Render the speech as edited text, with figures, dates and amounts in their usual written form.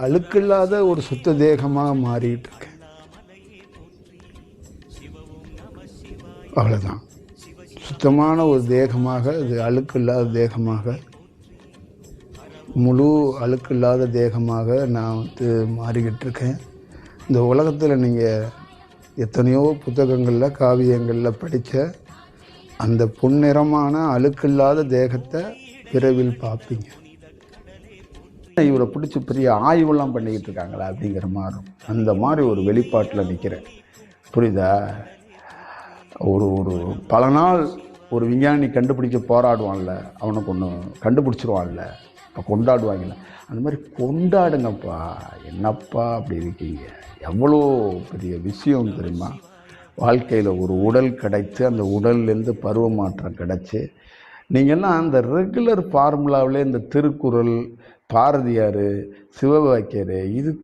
அழுக்கில்லாத ஒரு சுத்த தேகமாக மாறிட்டு இருக்கேன். அவ்வளோதான். சுத்தமான ஒரு தேகமாக, இது அழுக்கில்லாத தேகமாக, முழு அழுக்கில்லாத தேகமாக நான் மாறிக்கிட்டு இருக்கேன். இந்த உலகத்தில் நீங்கள் எத்தனையோ புத்தகங்களில், காவியங்களில் படித்த அந்த பொன்னிறமான அழுக்கில்லாத தேகத்தை விரைவில் பார்ப்பீங்க. இவரை பிடிச்சி பெரிய ஆய்வெல்லாம் பண்ணிக்கிட்டு இருக்காங்களா அப்படிங்கிற மாதிரி, அந்த மாதிரி ஒரு வெளிப்பாட்டில் நிற்கிறேன். புரியுதா? ஒரு ஒரு பல நாள் ஒரு விஞ்ஞானி கண்டுபிடிக்க போராடுவான்ல, அவனுக்கு ஒன்று கண்டுபிடிச்சிருவான்ல, இப்போ கொண்டாடுவாங்கல்ல, அந்த மாதிரி கொண்டாடுங்கப்பா. என்னப்பா அப்படி இருக்கீங்க? எவ்வளோ பெரிய விஷயம் தெரியுமா? வாழ்க்கையில் ஒரு உடல் கிடைத்து, அந்த உடல்லேருந்து பருவ மாற்றம் கிடச்சி, நீங்கள்லாம் அந்த ரெகுலர் ஃபார்முலாவிலே இந்த திருக்குறள், பாரதியார், சிவவாக்கியர், இது